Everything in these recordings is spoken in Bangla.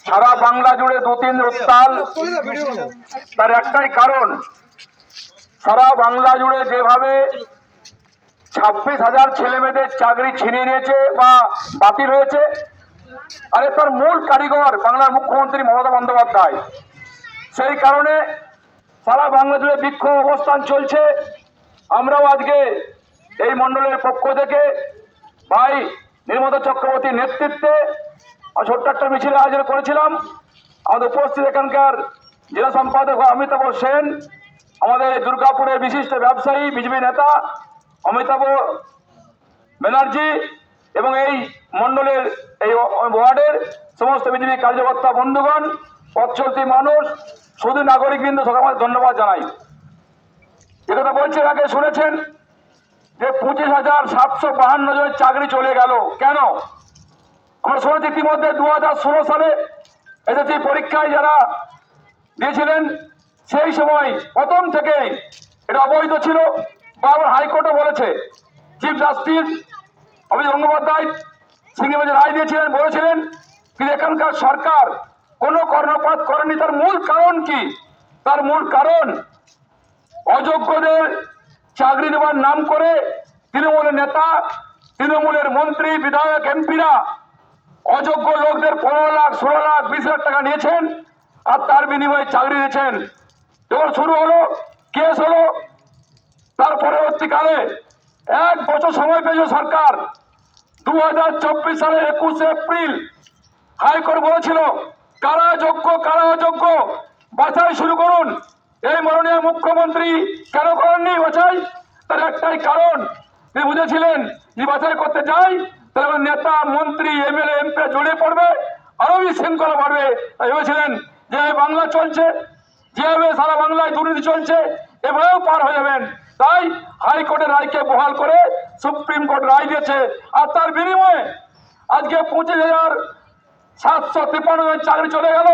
সারা বাংলা জুড়ে দু তিন উত্তাল। তার একটাই কারণ, সারা বাংলা জুড়ে যেভাবে 26,000 ছেলে মেয়েদের চাকরি ছিনিয়ে নিয়েছে বা বাতিল হয়েছে, আরে তার মূল কারিগর বাংলার মুখ্যমন্ত্রী মমতা বন্দ্যোপাধ্যায়। সেই কারণে সারা বাংলা জুড়ে বিক্ষোভ অবস্থান চলছে। আমরাও আজকে এই মণ্ডলের পক্ষ থেকে ভাই নির্মল চক্রবর্তীর নেতৃত্বে ছোট্ট একটা মিছিল আয়োজন করেছিলাম। আমাদের উপস্থিত এখানকার জেলা সম্পাদক অমিতাভ সেন, আমাদের দুর্গাপুরের বিশিষ্ট ব্যবসায়ী বিজেপি নেতা অমিতাভ ব্যানার্জি এবং এই মণ্ডলের এই ওয়ার্ডের সমস্ত বিজেপি কার্যকর্তা বন্ধুগণ, পথ চলতি মানুষ, শুধু নাগরিকবৃন্দ সবাই ধন্যবাদ জানাই। যে কথা বলছেন আগে শুনেছেন যে 25,752 জনের চাকরি চলে গেল। কেন? আমরা শুনেছি ইতিমধ্যে 2016 সালে এসএসসি পরীক্ষায় যারা দিয়েছিলেন সেই সময় প্রথম থেকে এটা অবৈধ ছিল। বারবার হাইকোর্টও বলেছে, চিফ জাস্টিস অভিজিৎ গঙ্গোপাধ্যায় সিঙ্গের রায় দিয়েছিলেন, বলেছিলেন কিন্তু এখানকার সরকার কোনো কর্ণপাত করেনি। তার মূল কারণ কি? তার মূল কারণ অযোগ্যদের চাকরি দেওয়ার নাম করে তৃণমূলের নেতা, তৃণমূলের মন্ত্রী, বিধায়ক, এমপিরা অযোগ্য লোকদের 15 লাখ, 16 লাখ, 20 লাখ টাকা নিয়েছেন আর তার বিনিময়ে চাকরি দিয়েছেন। যখন শুরু হলো, কেস হলো, তার পরবর্তীকালে 1 বছর সময় পেয়েছে সরকার। 2024 সালের 21 এপ্রিল হাইকোর্ট বলেছিল কারা যোগ্য কারা অযোগ্য বাছাই শুরু করুন। এই মাননীয় মুখ্যমন্ত্রী কেন করেননি বাছাই? তার একটাই কারণ, তিনি বুঝেছিলেন যে বাছাই করতে যাই তাহলে নেতা, মন্ত্রী, এমএলএ, এমপি জড়িয়ে পড়বে, আরো বিশৃঙ্খলা বাড়বে। তাই ভেবেছিলেন যে বাংলা চলছে, যেভাবে সারা বাংলায় দুর্নীতি চলছে এভাবেও পার হয়ে যাবেন। তাই হাইকোর্টের রায়কে বহাল করে সুপ্রিম কোর্ট রায় দিয়েছে। আর তার বিনিময়ে আজকে 25,753 জনের চাকরি চলে গেল।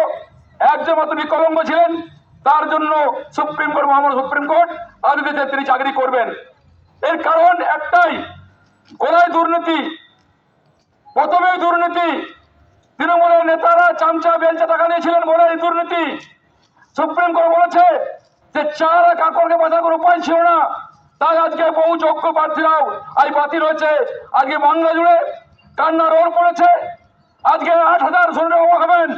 একজন মাত্র বিকলাঙ্গ ছিলেন, তার জন্য সুপ্রিম কোর্ট, মহামান্য সুপ্রিম কোর্ট আদেশ দিয়েছে তিনি চাকরি করবেন। এর কারণ একটাই, গোড়ায় দুর্নীতি, প্রথমেই দুর্নীতি। তৃণমূলের নেতারা চামচা বেলচা টাকা নিয়েছিলেন বলে এই দুর্নীতি। সুপ্রিম কোর্ট বলেছে যে চার কাকড়কে বাঁচার কোনো উপায় ছিল না, তাই আজকে বহু যোগ্য প্রার্থীরাও আজ বাতিল হয়েছে। আজকে বাংলা জুড়ে কান্না রোল পড়েছে। আজকে 8,000 শুনে অবাক হবেন,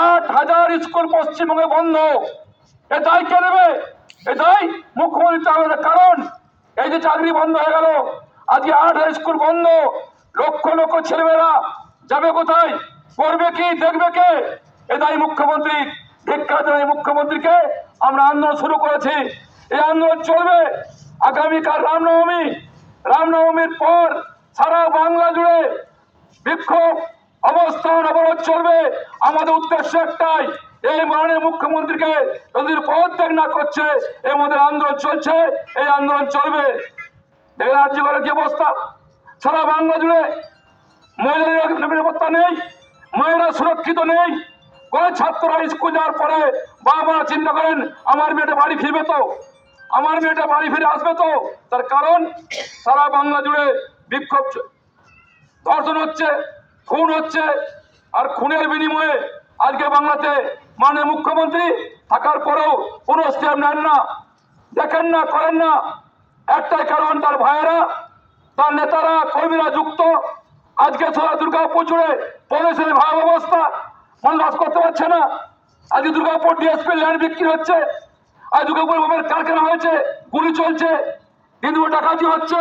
8,000 স্কুল পশ্চিমবঙ্গে বন্ধ। এ দায় কে নেবে? এ দায় মুখ্যমন্ত্রী। কারণ এই যে চাকরি বন্ধ হয়ে গেল, আজকে 8,000 স্কুল বন্ধ, লক্ষ লক্ষ ছেলেমেয়েরা যাবে কোথায়, করবে কি, দেখবে কে? এ দায় মুখ্যমন্ত্রী। ধিক্কার জানাই মুখ্যমন্ত্রীকে। আমরা আন্দোলন শুরু করেছি, এই আন্দোলন চলবে। আগামীকাল রামনবমী, রামনবমীর পর সারা বাংলা জুড়ে বিক্ষোভ, অবস্থান, অবরোধ চলবে। আমাদের উদ্দেশ্য একটাই, এই মাননীয় মুখ্যমন্ত্রীকে যদি পদত্যাগ না করছে এর মধ্যে আন্দোলন চলছে, এই আন্দোলন চলবে। রাজ্যপালের কি অবস্থা? সারা বাংলা জুড়ে মহিলাদের নিরাপত্তা নেই, মহিলা সুরক্ষিত নেই। কোন ছাত্ররা স্কুল যাওয়ার পরে বাবা চিন্তা করেন আমার মেয়েটা বাড়ি ফিরবে তো, আমার মেয়েটা বাড়ি ফিরে আসবে তো। তার কারণ সারা বাংলা জুড়ে বিক্ষোভ, ধর্ষণ হচ্ছে, খুন হচ্ছে। আর খুনের বিনিময়ে আজকে বাংলাতে মাননীয় মুখ্যমন্ত্রী থাকার পরেও কোনো স্টেপ নেন না, দেখেন না, করেন না। একটাই কারণ, তার ভাইয়েরা, তার নেতারা, কর্মীরা যুক্ত। আজকে সারা দুর্গাপুর জুড়ে পুলিশের ভয়াবহ অবস্থা, মানুষ বাস করতে পারছে না। আজকে দুর্গাপুর ডিএসপি ল্যান্ড বিক্রি হচ্ছে, আজ দুর্গাপুর বোমের কারখানা হয়েছে, গুলি চলছে, কিন্তু ডাকাতি হচ্ছে।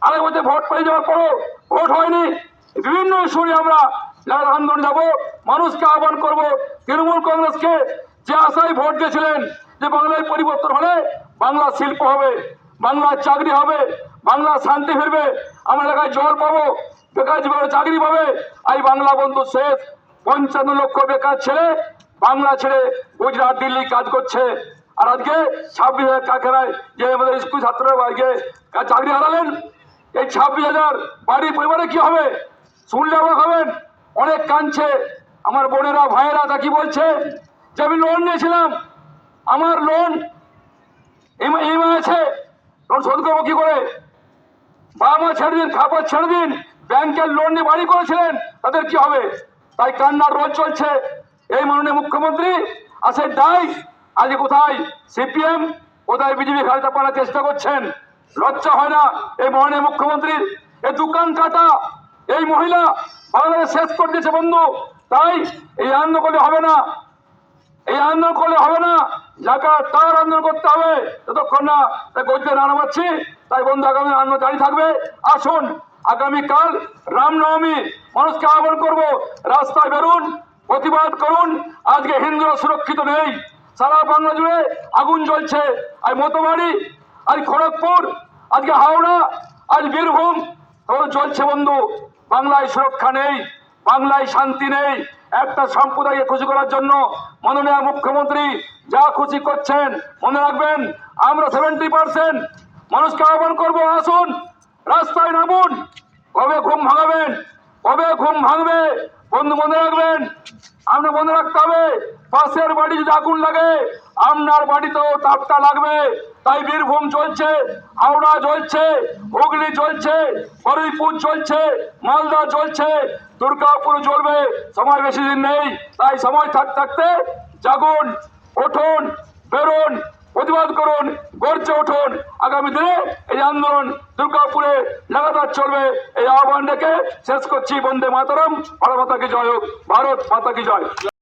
আরেক বছর ভোট পেয়ে যাওয়ার পরও ভোট হয়নি। বিভিন্ন ইস্যুতে আমরা আন্দোলন যাবো, মানুষকে আহ্বান করবো। তৃণমূল কংগ্রেসকে যে আশায় ভোট দিয়েছিলেন যে বাংলায় পরিবর্তন হলে বাংলা শিল্প হবে, বাংলার চাকরি হবে, বাংলা শান্তি ফিরবে, আমরা এলাকায় জল পাবো, বেকার জীবনে চাকরি পাবে। এই বাংলা বন্ধু শেষ। 55 লক্ষ বেকার ছেলে বাংলা ছেড়ে গুজরাট, দিল্লি কাজ করছে। আর আজকে 26,000 কারখানায় যে আমাদের স্কুল ছাত্ররা আজকে চাকরি হারালেন। এই 26,000 বাড়ির পরিবারে কি হবে? শুনলে অবাক হবেন। অনেক কাঁদছে আমার বোনেরা, ভাইয়েরা। তা কি বলছে যে আমি লোন নিয়েছিলাম, আমার লোন ইএমআই আছে, লোন শোধ করবো কি করে? বাবা মা ছেড়ে দিন, খাবার ছেড়ে দিন, ব্যাংকের লোন নিয়ে বাড়ি করেছিলেন, তাদের কি হবে? তাই কান্নার রোল চলছে। এই মাননীয় মুখ্যমন্ত্রী আসে দায় আজ কোথায় সিপিএম, কোথায় বিজেপি খালটা পাড়ার চেষ্টা করছেন? লজ্জা হয় না এই মাননীয় মুখ্যমন্ত্রীর? এই দোকান কাটা এই মহিলা বাংলাদেশ শেষ করে দিয়েছে বন্ধু। তাই এই আন্দোলন করলে হবে না, এই আন্দোলন করলে হবে না, লাগাতার আন্দোলন করতে হবে যতক্ষণ না গদ্যে না নামাচ্ছি। তাই বন্ধু আগামী আন্দোলন জারি থাকবে। আসুন আগামীকাল রামনবমী, মানুষকে আহ্বান করব, রাস্তায় বেরুন, প্রতিবাদ করুন। আজকে হিন্দুরা সুরক্ষিত নেই, সারা বাংলা জুড়ে আগুন জ্বলছে। আজ মতবাড়ি, আজ খড়গপুর, আজকে হাওড়া, আজ বীরভূম চলছে বন্ধু। বাংলায় সুরক্ষা নেই, বাংলায় শান্তি নেই। একটা সম্প্রদায়কে খুশি করার জন্য মাননীয় মুখ্যমন্ত্রী যা খুশি করছেন। মনে রাখবেন আমরা 70% মানুষকে আহ্বান করবো, আসুন রাস্তায় নামুন। কবে ঘুম ভাঙাবেন, কবে ঘুম ভাঙবে বন্ধু? মনে রাখবেন, আমরা মনে রাখতে হবে পাশের বাড়ি যদি আগুন লাগে আপনার বাড়িতেও তাপটা লাগবে। তাই বীরভূম চলছে, হাওড়া চলছে, হুগলি চলছে, হরিপুর চলছে, মালদা চলছে, দুর্গাপুর চলবে। সময় বেশি দিন নেই, তাই সময় থাকতে থাকতে জাগুন, উঠুন, বেরোন, প্রতিবাদ করুন, গর্জে উঠুন। আগামী দিনে এই আন্দোলন দুর্গাপুরে লাগাতার চলবে। এই আহ্বান রেখে শেষ করছি। বন্দে মাতরম। ভারত মাতা কি জয় হোক, ভারত মাতা কি জয়।